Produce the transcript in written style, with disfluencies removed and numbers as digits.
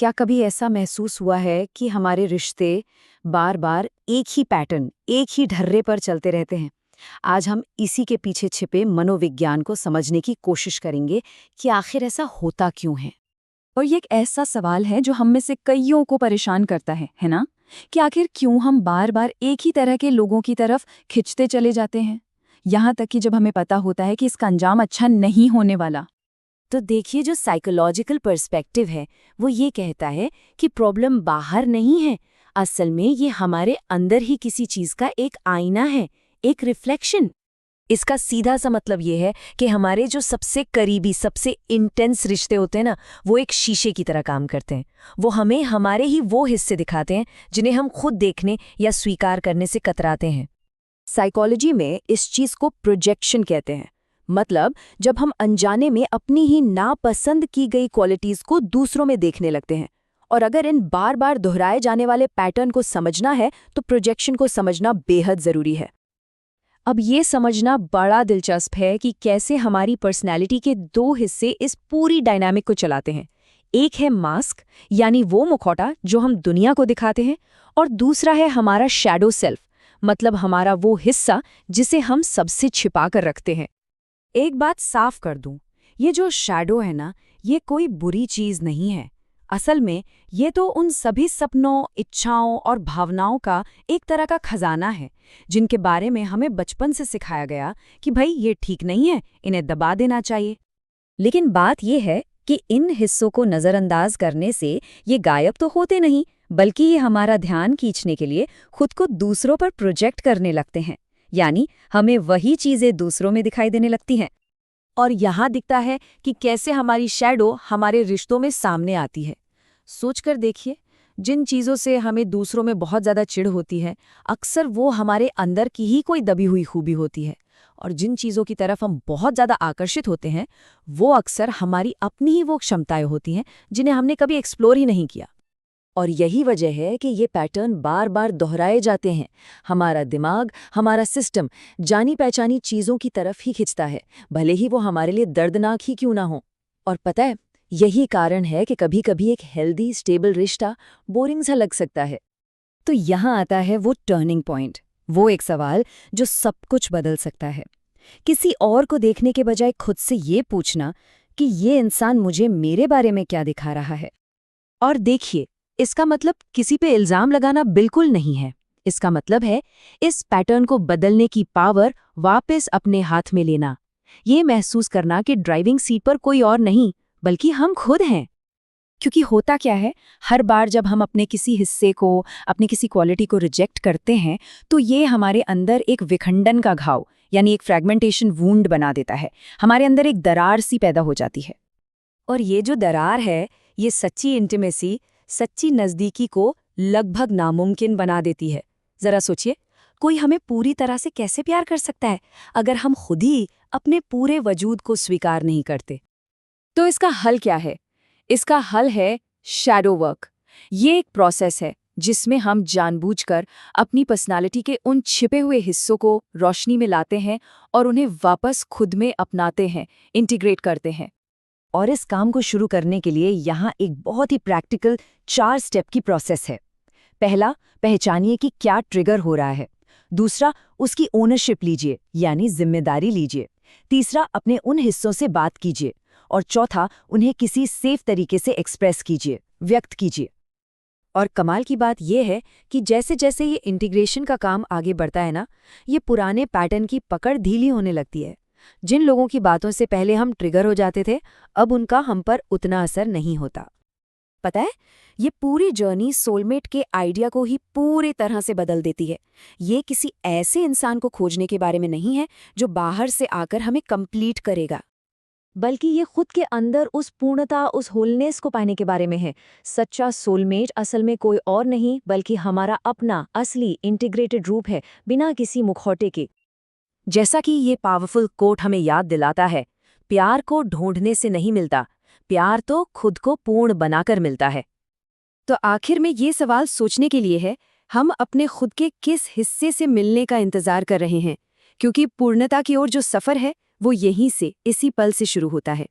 क्या कभी ऐसा महसूस हुआ है कि हमारे रिश्ते बार-बार एक ही पैटर्न, एक ही ढर्रे पर चलते रहते हैं? आज हम इसी के पीछे छिपे मनोविज्ञान को समझने की कोशिश करेंगे कि आखिर ऐसा होता क्यों है? और ये एक ऐसा सवाल है जो हम में से कईयों को परेशान करता है ना? कि आखिर क्यों हम बार बार एक ही तरह के लोगों की तरफ खिंचते चले जाते हैं, यहाँ तक कि जब हमें पता होता है कि इसका अंजाम अच्छा नहीं होने वाला। तो देखिए, जो साइकोलॉजिकल पर्सपेक्टिव है वो ये कहता है कि प्रॉब्लम बाहर नहीं है, असल में ये हमारे अंदर ही किसी चीज का एक आईना है, एक रिफ्लेक्शन। इसका सीधा सा मतलब ये है कि हमारे जो सबसे करीबी, सबसे इंटेंस रिश्ते होते हैं ना, वो एक शीशे की तरह काम करते हैं। वो हमें हमारे ही वो हिस्से दिखाते हैं जिन्हें हम खुद देखने या स्वीकार करने से कतराते हैं। साइकोलॉजी में इस चीज को प्रोजेक्शन कहते हैं। मतलब जब हम अनजाने में अपनी ही नापसंद की गई क्वालिटीज को दूसरों में देखने लगते हैं। और अगर इन बार बार दोहराए जाने वाले पैटर्न को समझना है तो प्रोजेक्शन को समझना बेहद जरूरी है। अब ये समझना बड़ा दिलचस्प है कि कैसे हमारी पर्सनैलिटी के दो हिस्से इस पूरी डायनामिक को चलाते हैं। एक है मास्क, यानी वो मुखौटा जो हम दुनिया को दिखाते हैं, और दूसरा है हमारा शैडो सेल्फ, मतलब हमारा वो हिस्सा जिसे हम सबसे छिपा कर रखते हैं। एक बात साफ कर दूं, ये जो शैडो है ना, ये कोई बुरी चीज नहीं है। असल में ये तो उन सभी सपनों, इच्छाओं और भावनाओं का एक तरह का खजाना है जिनके बारे में हमें बचपन से सिखाया गया कि भाई ये ठीक नहीं है, इन्हें दबा देना चाहिए। लेकिन बात ये है कि इन हिस्सों को नज़रअंदाज करने से ये गायब तो होते नहीं, बल्कि ये हमारा ध्यान खींचने के लिए खुद को दूसरों पर प्रोजेक्ट करने लगते हैं। यानी हमें वही चीज़ें दूसरों में दिखाई देने लगती हैं। और यहाँ दिखता है कि कैसे हमारी शैडो हमारे रिश्तों में सामने आती है। सोचकर देखिए, जिन चीज़ों से हमें दूसरों में बहुत ज़्यादा चिढ़ होती है, अक्सर वो हमारे अंदर की ही कोई दबी हुई खूबी होती है। और जिन चीज़ों की तरफ हम बहुत ज़्यादा आकर्षित होते हैं, वो अक्सर हमारी अपनी ही वो क्षमताएं होती हैं जिन्हें हमने कभी एक्सप्लोर ही नहीं किया। और यही वजह है कि ये पैटर्न बार बार दोहराए जाते हैं। हमारा दिमाग, हमारा सिस्टम जानी पहचानी चीज़ों की तरफ ही खिंचता है, भले ही वो हमारे लिए दर्दनाक ही क्यों ना हो। और पता है, यही कारण है कि कभी-कभी एक हेल्दी, स्टेबल रिश्ता बोरिंग सा लग सकता है। तो यहाँ आता है वो टर्निंग पॉइंट, वो एक सवाल जो सब कुछ बदल सकता है। किसी और को देखने के बजाय खुद से ये पूछना कि ये इंसान मुझे मेरे बारे में क्या दिखा रहा है। और देखिए, इसका मतलब किसी पे इल्जाम लगाना बिल्कुल नहीं है। इसका मतलब है इस पैटर्न को बदलने की पावर वापस अपने हाथ में लेना। ये महसूस करना कि ड्राइविंग सीट पर कोई और नहीं, बल्कि हम खुद हैं। क्योंकि होता क्या है, हर बार जब हम अपने किसी हिस्से को, अपनी किसी क्वालिटी को रिजेक्ट करते हैं, तो ये हमारे अंदर एक विखंडन का घाव, यानी एक फ्रैगमेंटेशन वूंड बना देता है। हमारे अंदर एक दरार सी पैदा हो जाती है। और ये जो दरार है, ये सच्ची इंटीमेसी, सच्ची नज़दीकी को लगभग नामुमकिन बना देती है। जरा सोचिए, कोई हमें पूरी तरह से कैसे प्यार कर सकता है अगर हम खुद ही अपने पूरे वजूद को स्वीकार नहीं करते? तो इसका हल क्या है? इसका हल है शैडो वर्क। ये एक प्रोसेस है जिसमें हम जानबूझकर अपनी पर्सनालिटी के उन छिपे हुए हिस्सों को रोशनी में लाते हैं और उन्हें वापस खुद में अपनाते हैं, इंटीग्रेट करते हैं। और इस काम को शुरू करने के लिए यहाँ एक बहुत ही प्रैक्टिकल 4 स्टेप की प्रोसेस है। पहला, पहचानिए कि क्या ट्रिगर हो रहा है। दूसरा, उसकी ओनरशिप लीजिए, यानी जिम्मेदारी लीजिए। तीसरा, अपने उन हिस्सों से बात कीजिए। और चौथा, उन्हें किसी सेफ तरीके से एक्सप्रेस कीजिए, व्यक्त कीजिए। और कमाल की बात यह है कि जैसे जैसे ये इंटीग्रेशन का काम आगे बढ़ता है ना, ये पुराने पैटर्न की पकड़ ढीली होने लगती है। जिन लोगों की बातों से पहले हम ट्रिगर हो जाते थे, अब उनका हम पर उतना असर नहीं होता। पता है, ये पूरी जर्नी सोलमेट के आइडिया को ही पूरी तरह से बदल देती है। ये किसी ऐसे इंसान को खोजने के बारे में नहीं है जो बाहर से आकर हमें कंप्लीट करेगा, बल्कि ये खुद के अंदर उस पूर्णता, उस होलनेस को पाने के बारे में है। सच्चा सोलमेट असल में कोई और नहीं, बल्कि हमारा अपना असली इंटीग्रेटेड रूप है, बिना किसी मुखौटे के। जैसा कि ये पावरफुल कोट हमें याद दिलाता है, प्यार को ढूंढने से नहीं मिलता, प्यार तो खुद को पूर्ण बनाकर मिलता है। तो आखिर में ये सवाल सोचने के लिए है, हम अपने खुद के किस हिस्से से मिलने का इंतजार कर रहे हैं? क्योंकि पूर्णता की ओर जो सफर है, वो यहीं से, इसी पल से शुरू होता है।